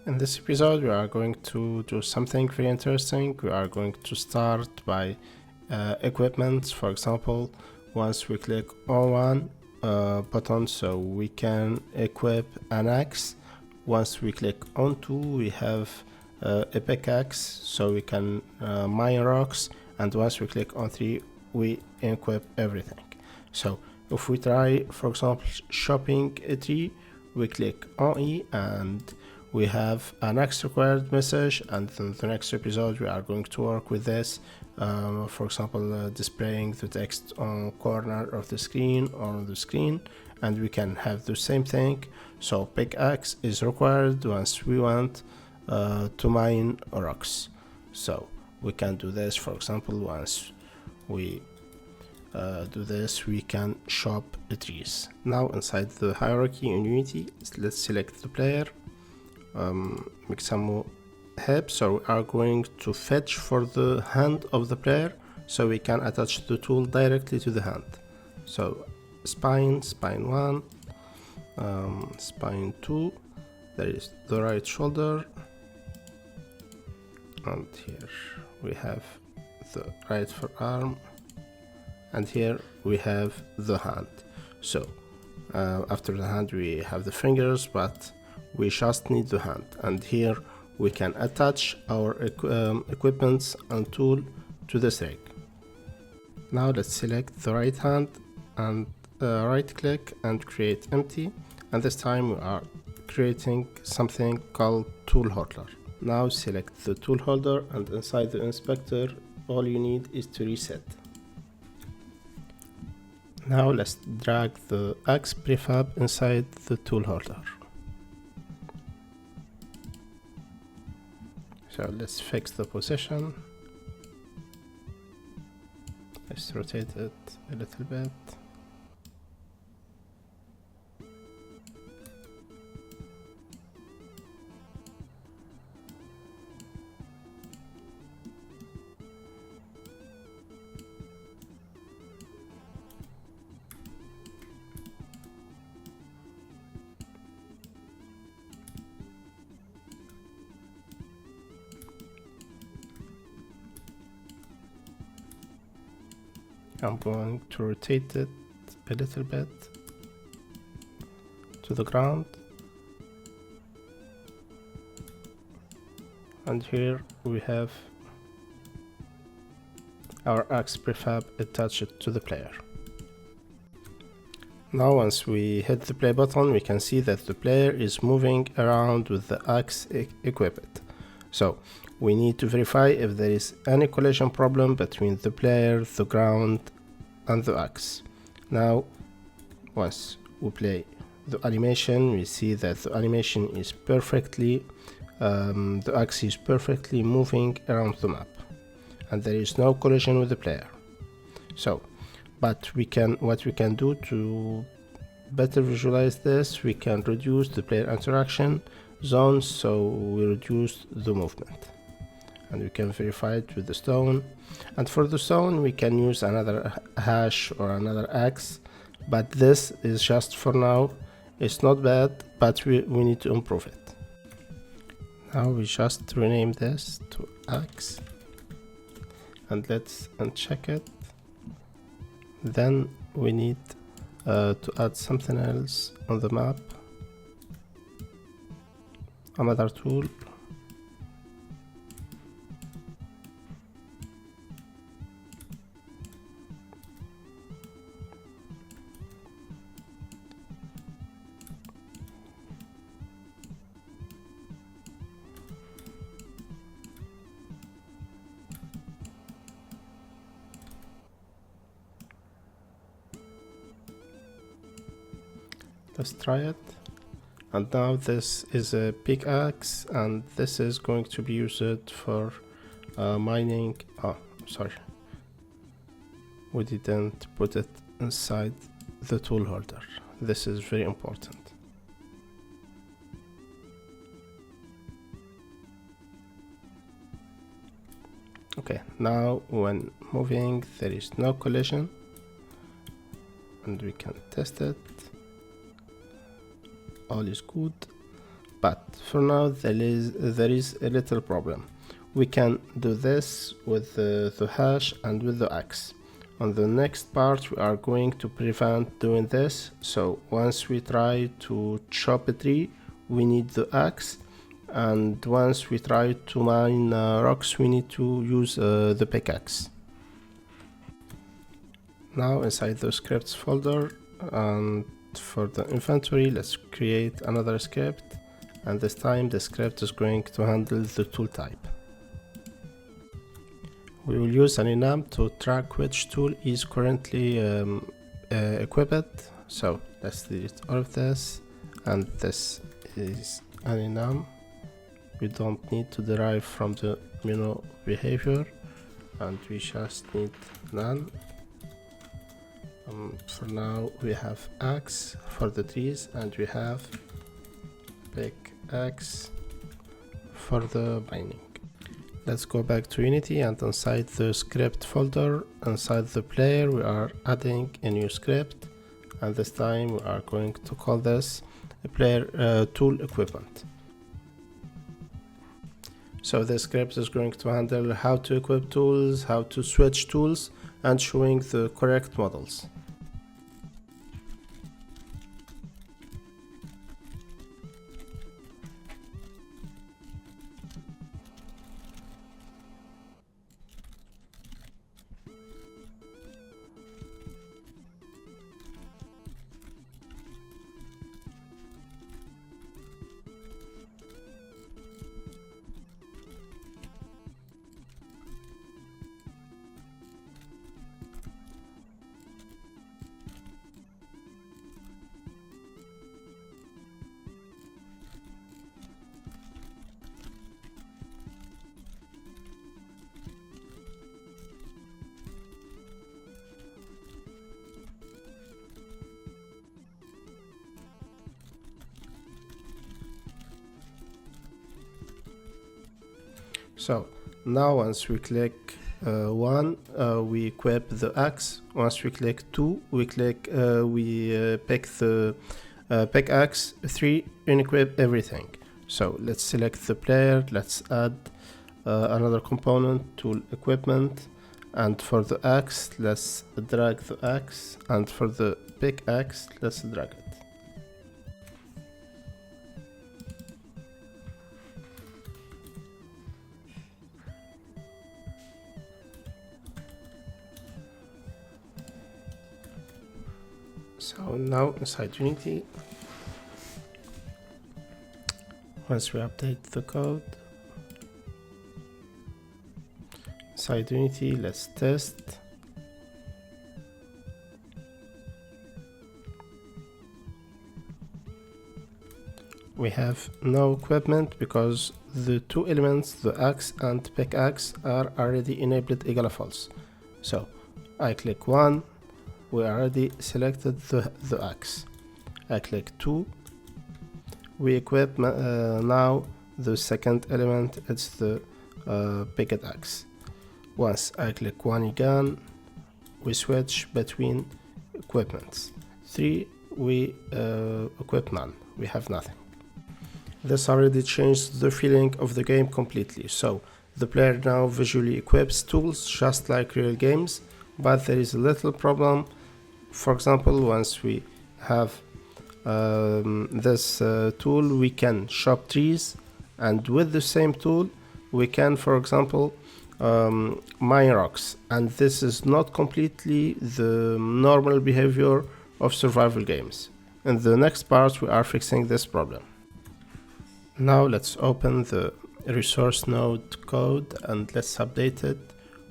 In this episode, we are going to do something very interesting. We are going to start by equipment. For example, once we click on one button, so we can equip an axe. Once we click on two, we have a pickaxe, so we can mine rocks. And once we click on three, we equip everything. So if we try, for example, chopping a tree, we click on E and we have an axe required message, and in the next episode we are going to work with this. For example, displaying the text on corner of the screen or on the screen, and we can have the same thing. So pickaxe is required once we want to mine rocks. So we can do this. For example, once we do this, we can chop the trees. Now inside the hierarchy in Unity, let's select the player, make some help. So we are going to fetch for the hand of the player, so we can attach the tool directly to the hand. So spine 1, spine 2, there is the right shoulder, and here we have the right forearm, and here we have the hand. So after the hand we have the fingers, but we just need the hand, and here we can attach our equipments and tool to this rig. Now let's select the right hand and right click and create empty, and this time we are creating something called tool holder. Now select the tool holder, and inside the inspector all you need is to reset. Now let's drag the axe prefab inside the tool holder. So let's fix the position. Let's rotate it a little bit. I'm going to rotate it a little bit to the ground, and here we have our axe prefab attached to the player. Now once we hit the play button, we can see that the player is moving around with the axe equipped. So we need to verify if there is any collision problem between the player, the ground, and the axe. Now once we play the animation, we see that the animation is perfectly, the axe is perfectly moving around the map, and there is no collision with the player. So, but what we can do to better visualize this, we can reduce the player interaction zones, so we reduce the movement, and we can verify it with the stone. And for the stone we can use another hash or another axe, but this is just for now. It's not bad, but we need to improve it. Now we just rename this to axe, and let's uncheck it. Then we need to add something else on the map, another tool. Let's try it. And now this is a pickaxe, and this is going to be used for mining. Oh, sorry, we didn't put it inside the tool holder. This is very important. Okay, now when moving there is no collision, and we can test it. All is good. But for now there is a little problem. We can do this with the hash and with the axe. On the next part we are going to prevent doing this. So once we try to chop a tree, we need the axe, and once we try to mine rocks, we need to use the pickaxe. Now inside the scripts folder, and for the inventory, let's create another script, and this time the script is going to handle the tool type. We will use an enum to track which tool is currently equipped. So let's delete all of this, and this is an enum. We don't need to derive from the menu behavior, and we just need none. For now we have axe for the trees, and we have pickaxe for the mining. Let's go back to Unity, and inside the script folder, inside the player, we are adding a new script, and this time we are going to call this a player tool equipment. So the script is going to handle how to equip tools, how to switch tools, and showing the correct models. So now once we click 1, we equip the axe. Once we click 2, we pick the pickaxe. 3, unequip everything. So let's select the player, let's add another component, tool equipment, and for the axe let's drag the axe, and for the pickaxe let's drag it. So now inside Unity, once we update the code, inside Unity, let's test. We have no equipment because the two elements, the axe and pickaxe, are already enabled equal false. So I click 1, we already selected the axe. I click 2, we equip now the second element, it's the pickaxe. Once I click 1 again, we switch between equipments. 3, we equip none, we have nothing. This already changed the feeling of the game completely. So the player now visually equips tools just like real games, but there is a little problem. For example, once we have this tool, we can chop trees, and with the same tool we can, for example, mine rocks, and this is not completely the normal behavior of survival games. In the next part we are fixing this problem. Now let's open the resource node code and let's update it.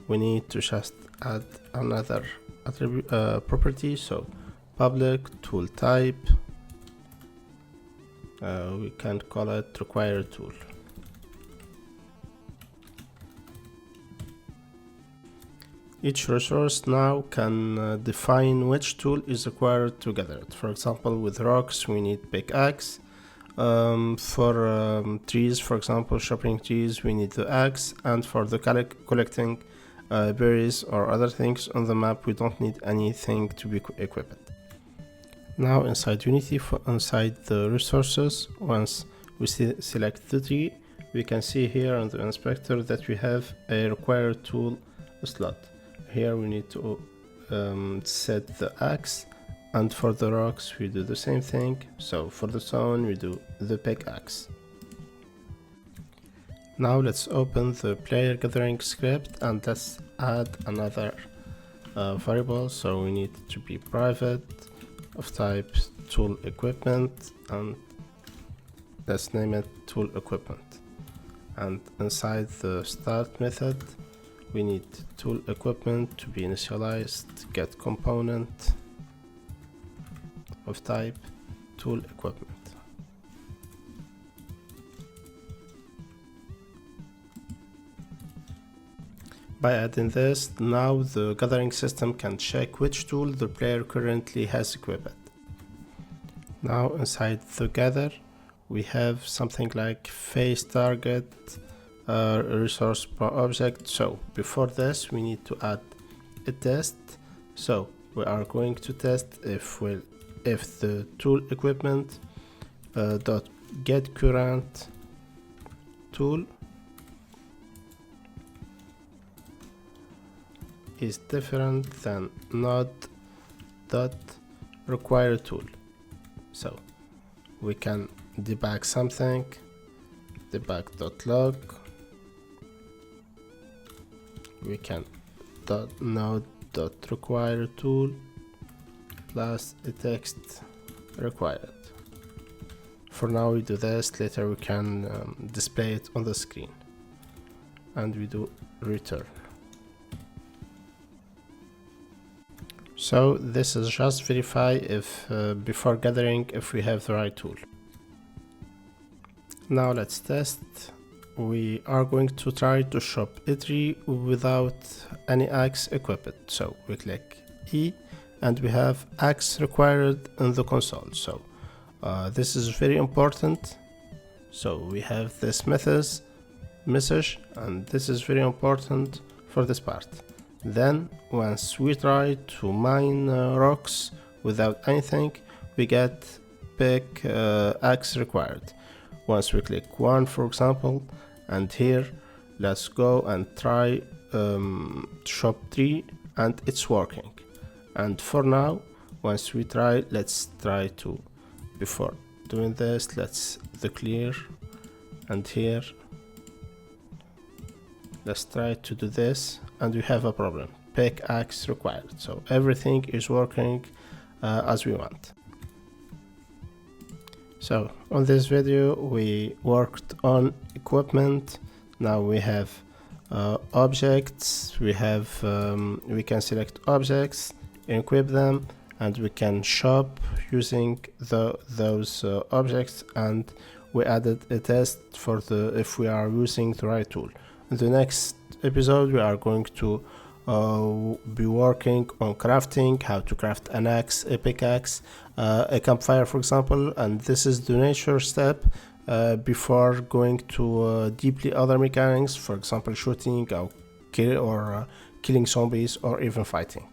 We need to just add another property, so public tool type, we can call it required tool. Each resource now can define which tool is required to gather it. For example, with rocks we need pickaxe. For trees, for example, chopping trees, we need the axe, and for the collecting berries or other things on the map, we don't need anything to be equipped. Now inside Unity, inside the resources, once we select the tree, we can see here on the inspector that we have a required tool slot. Here we need to set the axe, and for the rocks we do the same thing. So for the stone we do the pickaxe. Now let's open the player gathering script and let's add another variable. So we need to be private of type tool equipment, and let's name it tool equipment. And inside the start method we need tool equipment to be initialized, get component of type tool equipment. By adding this, now the gathering system can check which tool the player currently has equipped. Now inside the gather we have something like face target resource per object. So before this we need to add a test. So we are going to test if the tool equipment dot get current tool is different than node dot require tool. So we can debug something, debug.log, we can node.require tool plus a text required. For now we do this, later we can display it on the screen, and we do return. So this is just verify if before gathering if we have the right tool. Now let's test. We are going to try to shop a tree without any axe equipped. So we click E and we have axe required in the console. So this is very important. So we have this message, and this is very important for this part. Then once we try to mine rocks without anything, we get pickaxe required. Once we click 1 for example, and here let's go and try shop tree, and it's working. And for now, once we try, let's try to, before doing this, let's the clear, and here let's try to do this, and we have a problem, pickaxe required. So everything is working as we want. So on this video we worked on equipment. Now we have objects, we can select objects, equip them, and we can shop using those objects, and we added a test for if we are using the right tool. In the next episode we are going to be working on crafting, how to craft an axe, a pickaxe, a campfire for example, and this is the nature step before going to deeply other mechanics, for example shooting or killing zombies or even fighting.